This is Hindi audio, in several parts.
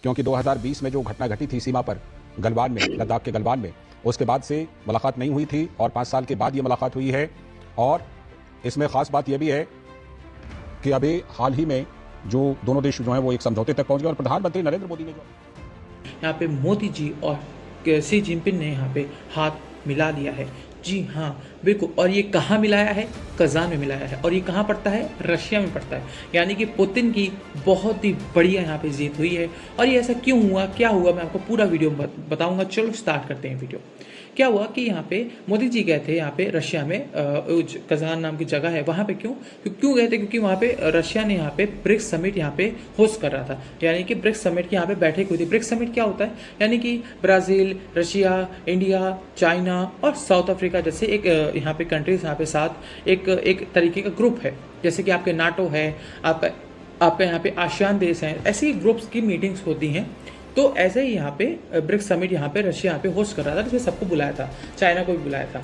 क्योंकि 2020 में जो घटना घटी थी सीमा पर गलवान में, लद्दाख के गलवान में, उसके बाद से मुलाकात नहीं हुई थी और 5 साल के बाद ये मुलाकात हुई है। और इसमें ख़ास बात यह भी है कि अभी हाल ही में जो दोनों देश जो हैं वो एक समझौते तक पहुंच गए और प्रधानमंत्री नरेंद्र मोदी ने जो यहाँ पे मोदी जी और शी जिनपिंग ने यहाँ पे हाथ मिला लिया है। जी हाँ बिल्कुल। और ये कहाँ मिलाया है? कजान में मिलाया है। और ये कहाँ पड़ता है? रशिया में पड़ता है। यानी कि पुतिन की बहुत ही बढ़िया यहाँ पे जीत हुई है। और ये ऐसा क्यों हुआ, क्या हुआ, मैं आपको पूरा वीडियो बताऊंगा। चलो स्टार्ट करते हैं वीडियो। क्या हुआ कि यहाँ पे मोदी जी गए थे यहाँ पे रशिया में, कजान नाम की जगह है वहाँ पे। क्यों गए थे? क्योंकि वहाँ पे रशिया ने यहाँ पे ब्रिक्स समिट यहाँ पे होस्ट कर रहा था। यानी कि ब्रिक्स समिट की यहाँ पे बैठक हुई थी। ब्रिक्स समिट क्या होता है? यानी कि ब्राज़ील, रशिया, इंडिया, चाइना और साउथ अफ्रीका जैसे एक यहाँ पे कंट्रीज यहाँ पे साथ एक तरीके का ग्रुप है। जैसे कि आपके नाटो है, आपका यहाँ पे आसियान देश हैं, ऐसी ग्रुप्स की मीटिंग्स होती हैं। तो ऐसे ही यहाँ पे ब्रिक्स समिट यहाँ पे रशिया यहाँ पे होस्ट कर रहा था, जिसमें सबको बुलाया था, चाइना को भी बुलाया था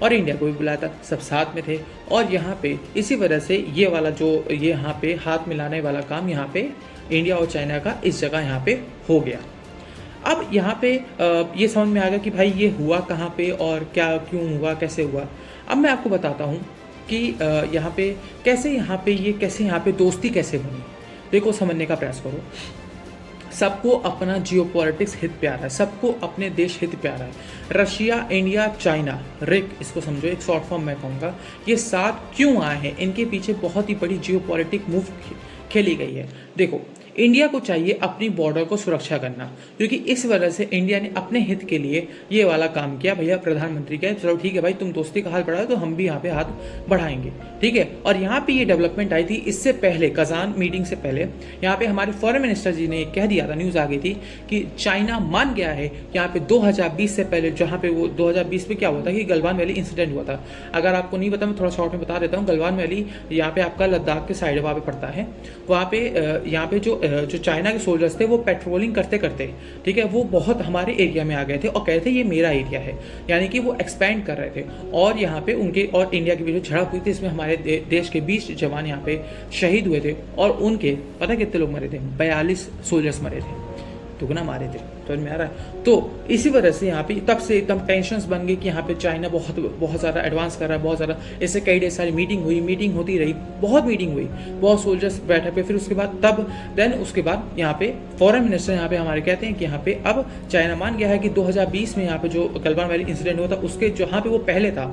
और इंडिया को भी बुलाया था, सब साथ में थे। और यहाँ पे इसी वजह से ये वाला जो ये यहाँ पे हाथ मिलाने वाला काम यहाँ पे इंडिया और चाइना का इस जगह यहाँ पे हो गया। अब यहाँ पे ये समझ में आ गया कि भाई ये हुआ कहाँ पे और क्या क्यों हुआ, कैसे हुआ। अब मैं आपको बताता हूँ कि यहाँ पे कैसे यहाँ पे दोस्ती कैसे बनी। देखो, समझने का प्रयास करो। सबको अपना जियोपॉलिटिक्स हित प्यारा है, सबको अपने देश हित प्यारा है। रशिया, इंडिया, चाइना, रिक इसको समझो, एक शॉर्ट फॉर्म मैं कहूँगा। ये साथ क्यों आए हैं? इनके पीछे बहुत ही बड़ी जियोपॉलिटिक मूव खेली गई है। देखो, इंडिया को चाहिए अपनी बॉर्डर को सुरक्षा करना, क्योंकि इस वजह से इंडिया ने अपने हित के लिए ये वाला काम किया। भैया प्रधानमंत्री कहे चलो ठीक है भाई, तुम दोस्ती का हाथ बढ़ाओ तो हम भी यहाँ पे हाथ बढ़ाएंगे, ठीक है। और यहाँ पे ये डेवलपमेंट आई थी इससे पहले, कजान मीटिंग से पहले यहाँ पे हमारे फॉरेन मिनिस्टर जी ने कह दिया था, न्यूज़ आ गई थी कि चाइना मान गया है यहाँ पे 2020 से पहले, जहाँ पे वो 2020 में क्या हुआ था कि गलवान वैली इंसिडेंट हुआ था। अगर आपको नहीं पता मैं थोड़ा शॉर्ट में बता देता हूँ। गलवान वैली यहाँ पे आपका लद्दाख के साइड वहाँ पे पड़ता है। वहाँ पे यहाँ पे जो चाइना के सोल्जर्स थे वो पेट्रोलिंग करते करते, ठीक है, वो बहुत हमारे एरिया में आ गए थे और कह रहे थे ये मेरा एरिया है। यानी कि वो एक्सपैंड कर रहे थे और यहाँ पे उनके और इंडिया के बीच झड़प हुई थी। इसमें हमारे देश के 20 जवान यहाँ पे शहीद हुए थे और उनके पता कितने लोग मरे थे? 42 सोल्जर्स मरे थे, दुगना मारे थे। तो में आ रहा है। तो इसी वजह से यहाँ पे तब से एकदम टेंशन्स बन गई कि यहाँ पे चाइना बहुत ज़्यादा एडवांस कर रहा है, बहुत ज़्यादा। इससे कई ढेर सारी मीटिंग होती रही, बहुत मीटिंग हुई, बहुत सोल्जर्स बैठे पे। फिर उसके बाद उसके बाद यहाँ पे फॉरेन मिनिस्टर यहाँ पे हमारे कहते हैं कि यहाँ पे अब चाइना मान गया है कि 2020 में यहाँ पे जो गलवान वैली इंसिडेंट हुआ था उसके जहाँ पे वो पहले था,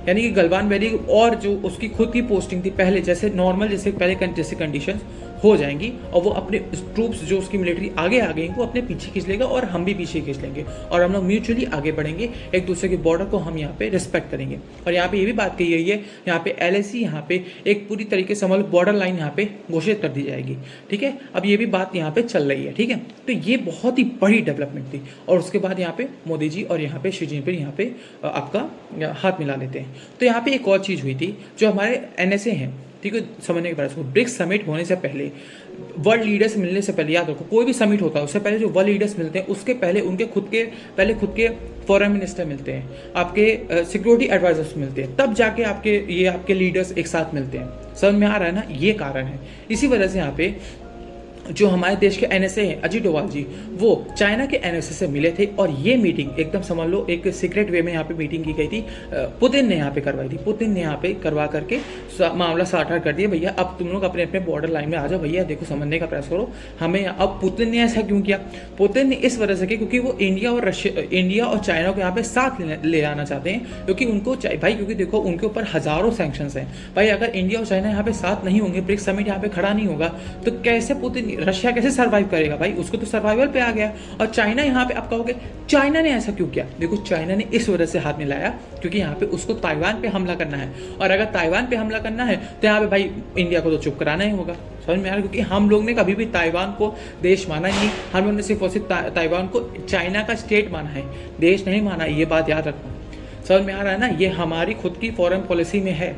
यानी कि गलवान वैली और जो उसकी खुद की पोस्टिंग थी पहले जैसे नॉर्मल जैसे कंडीशंस हो जाएंगी और वो अपने ट्रूप्स जो उसकी मिलिट्री आगे आ गई वो अपने पीछे खींच लेगा और हम भी पीछे खींच लेंगे और हम लोग म्यूचुअली आगे बढ़ेंगे, एक दूसरे के बॉर्डर को हम यहाँ पे रिस्पेक्ट करेंगे। और यहाँ पे ये भी बात कही गई है, यहाँ पे LAC यहाँ पे एक पूरी तरीके से मतलब बॉर्डर लाइन यहाँ पे घोषित कर दी जाएगी, ठीक है। अब ये भी बात यहाँ पे चल रही है, ठीक है। तो ये बहुत ही बड़ी डेवलपमेंट थी। और उसके बाद यहाँ पे मोदी जी और यहाँ पे शी जिनपिंग यहाँ पे आपका हाथ मिला लेते हैं। तो यहाँ पे एक और चीज़ हुई थी जो हमारे NSA हैं, ठीक है, समझने के बाद ब्रिक्स समिट होने से पहले, वर्ल्ड लीडर्स मिलने से पहले, याद रखो कोई भी समिट होता है उससे पहले जो वर्ल्ड लीडर्स मिलते हैं उसके पहले उनके खुद के फॉरेन मिनिस्टर मिलते हैं, आपके सिक्योरिटी एडवाइजर्स मिलते हैं, तब जाके आपके लीडर्स एक साथ मिलते हैं। समझ में आ रहा है ना? ये कारण है। इसी वजह से यहाँ पे जो हमारे देश के NSA हैं, अजीत डोभाल जी, वो चाइना के NSA से मिले थे और ये मीटिंग एकदम समझ लो एक सीक्रेट वे में यहाँ पे मीटिंग की गई थी। पुतिन ने यहाँ पे करवाई थी। पुतिन ने यहाँ पे करवा करके मामला साठ कर दिया, भैया अब तुम लोग अपने अपने बॉर्डर लाइन में आ जाओ, भैया देखो समझने का प्रयास करो हमें। अब पुतिन ने ऐसा क्यों किया? पुतिन ने इस वजह से किया क्योंकि वो इंडिया और चाइना को यहाँ पे साथ ले आना चाहते हैं, क्योंकि उनको भाई, क्योंकि देखो उनके ऊपर हजारों सैंक्शंस हैं भाई। अगर इंडिया और चाइना यहाँ पे साथ नहीं होंगे, ब्रिक्स समिट यहाँ पे खड़ा नहीं होगा, तो कैसे पुतिन, रशिया कैसे सर्वाइव करेगा भाई? उसको तो सर्वाइवल पे आ गया। और चाइना यहाँ पे, आप कहोगे चाइना ने ऐसा क्यों किया? देखो, चाइना ने इस वजह से हाथ मिलाया क्योंकि यहाँ पे उसको ताइवान पे हमला करना है, और अगर ताइवान पे हमला करना है तो यहाँ पे भाई इंडिया को तो चुप कराना ही होगा। समझ में आ रहा है? क्योंकि हम लोग ने कभी भी ताइवान को देश माना ही नहीं, हम लोग ने सिर्फ और सिर्फ ताइवान को चाइना का स्टेट माना है, देश नहीं माना। ये बात याद रखना। समझ में आ रहा है ना? ये हमारी खुद की फॉरेन पॉलिसी में है।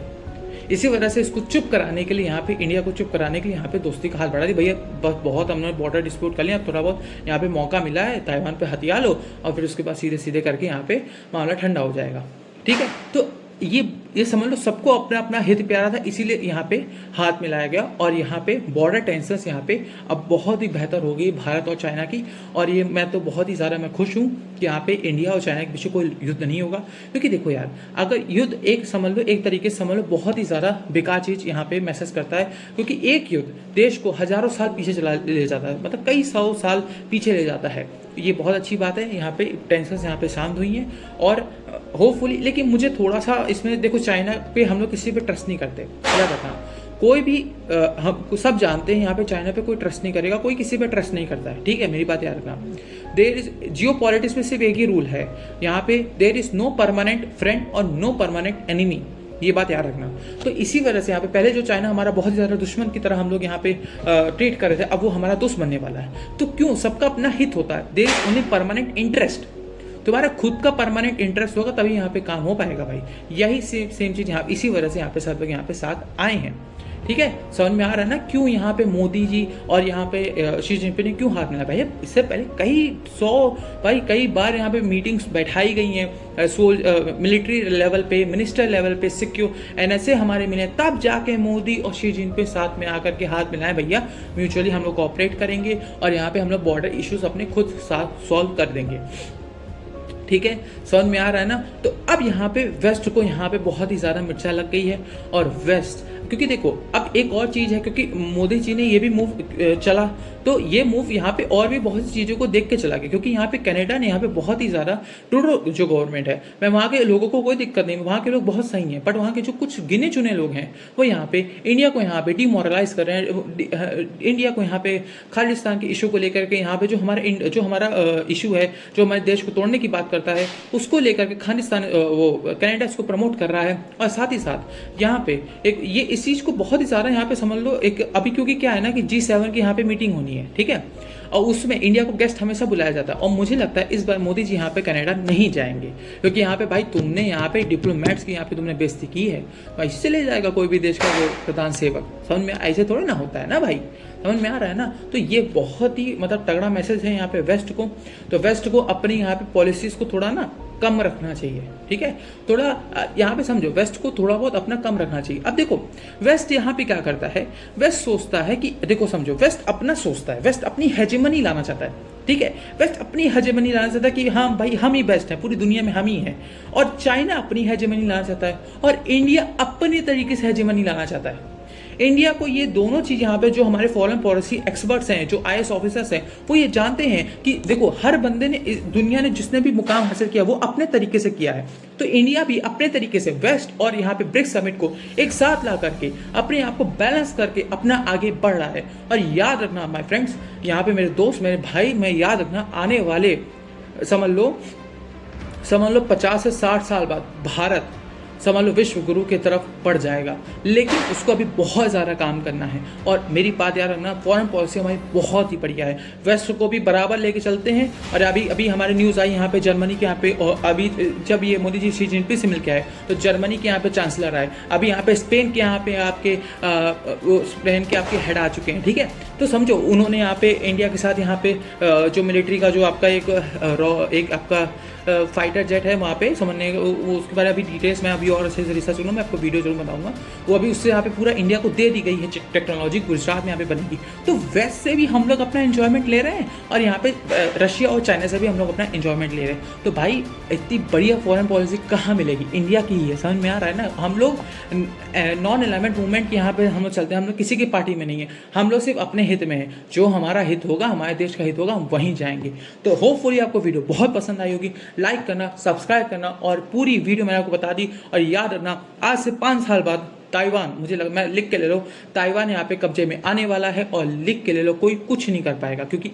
इसी वजह से इसको चुप कराने के लिए, यहाँ पे इंडिया को चुप कराने के लिए यहाँ पे दोस्ती का हाथ बढ़ा दी। भैया बहुत हमने बॉर्डर डिस्प्यूट कर लिया, अब थोड़ा बहुत यहाँ पे मौका मिला है, ताइवान पे हथियार लो और फिर उसके बाद सीधे सीधे करके यहाँ पे मामला ठंडा हो जाएगा, ठीक है। तो ये ये समझ लो सबको अपना अपना हित प्यारा था, इसीलिए यहाँ पे हाथ मिलाया गया। और यहाँ पे बॉर्डर टेंशंस यहाँ पे अब बहुत ही बेहतर हो गई भारत और चाइना की। और ये मैं तो बहुत ही ज़्यादा मैं खुश हूँ कि यहाँ पे इंडिया और चाइना के बीच कोई युद्ध नहीं होगा। क्योंकि देखो यार, अगर युद्ध एक समझ लो, एक तरीके से समझ लो बहुत ही ज़्यादा बेकार चीज़ यहाँ पे मैसेज करता है। क्योंकि एक युद्ध देश को हज़ारों साल पीछे चला ले जाता है, मतलब कई सौ साल पीछे ले जाता है। ये बहुत अच्छी बात है, यहाँ पे टेंशन यहाँ पे शांत हुई हैं और होपफुली। लेकिन मुझे थोड़ा सा इसमें देखो, चाइना पे हम लोग किसी पे ट्रस्ट नहीं करते, क्या बताऊँ, कोई भी हम सब जानते हैं यहाँ पे चाइना पे कोई ट्रस्ट नहीं करेगा, कोई किसी पे ट्रस्ट नहीं करता है, ठीक है, मेरी बात याद रखना। देर इज जियो पॉलिटिक्स में सिर्फ एक ही रूल है यहाँ पे, there is no permanent friend और नो परमानेंट एनिमी, ये बात याद रखना। तो इसी वजह से यहाँ पे पहले जो चाइना हमारा बहुत ज़्यादा दुश्मन की तरह हम लोग यहाँ पे ट्रीट कर रहे थे, अब वो हमारा दोस्त बनने वाला है। तो क्यों, सबका अपना हित होता है, there is only permanent interest. तुम्हारा खुद का परमानेंट इंटरेस्ट होगा तभी यहाँ पे काम हो पाएगा भाई। यही सेम चीज़ यहाँ, इसी वजह से यहाँ पे सब लोग यहाँ पे साथ आए हैं, ठीक है। समझ में आ रहा है ना क्यों यहाँ पे मोदी जी और यहाँ पे शी जिनपिंग ने क्यों हाथ मिला भाई। इससे पहले कई बार यहाँ पे मीटिंग्स बैठाई गई हैं, मिलिट्री लेवल पे, मिनिस्टर लेवल पे, सिक्योर एनएसए हमारे मिले, तब जाके मोदी और शी जिनपिंग साथ में आकर के हाथ मिलाएं, भैया म्यूचुअली हम लोग कोऑपरेट करेंगे और यहाँ पे हम लोग बॉर्डर इश्यूज अपने खुद साथ सॉल्व कर देंगे, ठीक है। समझ में आ रहा है ना। तो अब यहाँ पे वेस्ट को यहाँ पे बहुत ही ज़्यादा मिर्चा लग गई है। और वेस्ट, क्योंकि देखो अब एक और चीज़ है, क्योंकि मोदी जी ने ये भी मूव चला, तो ये मूव यहाँ पे और भी बहुत सी चीज़ों को देख के चला गया। क्योंकि यहाँ पे कनाडा ने यहाँ पे बहुत ही ज़्यादा ट्रूडो जो गवर्नमेंट है, मैं वहाँ के लोगों को कोई दिक्कत नहीं, वहाँ के लोग बहुत सही हैं, बट वहाँ के जो कुछ गिने चुने लोग हैं वो यहाँ पे इंडिया को यहाँ पे डिमोरलाइज कर रहे हैं। इंडिया को यहाँ पे खालिस्तान के इशू को लेकर के, यहाँ पे जो हमारा इशू है, जो हमारे देश को तोड़ने की बात करता है, उसको लेकर के खालिस्तान वो कनाडा इसको प्रमोट कर रहा है। और साथ ही साथ यहाँ पे एक ये इस चीज़ को बहुत ही ज़्यादा यहाँ पे समझ लो एक अभी, क्योंकि क्या है ना कि G7 की यहाँ पे मीटिंग होनी है, ठीक है, और उसमें इंडिया को गेस्ट हमेशा बुलाया जाता है। और मुझे लगता है इस बार मोदी जी यहाँ पे कनाडा नहीं जाएंगे, क्योंकि यहाँ पे भाई तुमने यहाँ पे डिप्लोमेट्स की यहाँ पे तुमने बेइज्जती की है, तो इससे ले जाएगा कोई भी देश का वो प्रधान सेवक। समझ में ऐसे थोड़ी ना होता है ना भाई, समझ में आ रहा है ना। तो ये बहुत ही मतलब तगड़ा मैसेज है यहाँ पे वेस्ट को। तो वेस्ट को अपनी यहाँ पे पॉलिसीज को थोड़ा ना कम रखना चाहिए, ठीक है, थोड़ा यहाँ पे समझो, वेस्ट को थोड़ा बहुत अपना कम रखना चाहिए। अब देखो वेस्ट यहाँ पे क्या करता है, वेस्ट सोचता है कि देखो समझो, वेस्ट अपना सोचता है, वेस्ट अपनी हेजेमनी लाना चाहता है, ठीक है, वेस्ट अपनी हेजेमनी लाना चाहता है कि हाँ भाई हम ही बेस्ट हैं, पूरी दुनिया में हम ही हैं। और चाइना अपनी हेजेमनी लाना चाहता है और इंडिया अपने तरीके से हेजेमनी लाना चाहता है। इंडिया को ये दोनों चीज़ यहाँ पे जो हमारे फॉरेन पॉलिसी एक्सपर्ट्स हैं, जो IAS ऑफिसर्स हैं, वो ये जानते हैं कि देखो हर बंदे ने दुनिया ने जिसने भी मुकाम हासिल किया वो अपने तरीके से किया है। तो इंडिया भी अपने तरीके से वेस्ट और यहाँ पे ब्रिक्स समिट को एक साथ ला करके अपने आप को बैलेंस करके अपना आगे बढ़ रहा है। और याद रखना माय फ्रेंड्स, यहाँ पे मेरे दोस्त, मेरे भाई, मैं याद रखना आने वाले समझ लो 50 से 60 साल बाद भारत समझ लो विश्व गुरु की तरफ बढ़ जाएगा, लेकिन उसको अभी बहुत ज़्यादा काम करना है। और मेरी बात याद रखना, फॉरेन पॉलिसी हमारी बहुत ही बढ़िया है, वेस्ट को भी बराबर लेके चलते हैं। और अभी हमारी न्यूज़ आई यहाँ पे जर्मनी के यहाँ पे, और अभी जब ये मोदी जी शी जिनपिंग से मिल के आए तो जर्मनी के यहाँ पे चांसलर आए, अभी यहाँ पे स्पेन के यहाँ पे आपके स्पेन के आपके हेड आ चुके हैं, ठीक है। तो समझो उन्होंने यहाँ पे इंडिया के साथ यहाँ पे जो मिलिट्री का जो आपका एक आपका फाइटर जेट है वहाँ पे समझने वो उसके बारे में अभी डिटेल्स मैं अभी और अच्छे से रिसर्च करूँगा, मैं आपको वीडियो जरूर बताऊंगा। वो अभी उससे यहाँ पे पूरा इंडिया को दे दी गई है टेक्नोलॉजी, गुजरात में यहाँ पे बनेगी। तो वेस्ट से भी हम लोग अपना एंजॉयमेंट ले रहे हैं और यहाँ पे रशिया और चाइना से भी हम लोग अपना एंजॉयमेंट ले रहे हैं। तो भाई इतनी बढ़िया फॉरेन पॉलिसी कहाँ मिलेगी, इंडिया की ही है, समझ में आ रहा है ना। हम लोग नॉन अलाइनमेंट मूवमेंट यहाँ पे हम लोग चलते हैं, हम लोग किसी की पार्टी में नहीं है, हम लोग सिर्फ अपने हित में है, जो हमारा हित होगा, हमारे देश का हित होगा, हम वहीं जाएंगे। तो होपफुली आपको वीडियो बहुत पसंद आई होगी, लाइक करना, सब्सक्राइब करना और पूरी वीडियो मैंने आपको बता दी। और याद रखना आज से 5 साल बाद ताइवान, मुझे लगा मैं लिख के ले लो, ताइवान यहाँ पे कब्जे में आने वाला है, और लिख के ले लो, कोई कुछ नहीं कर पाएगा, क्योंकि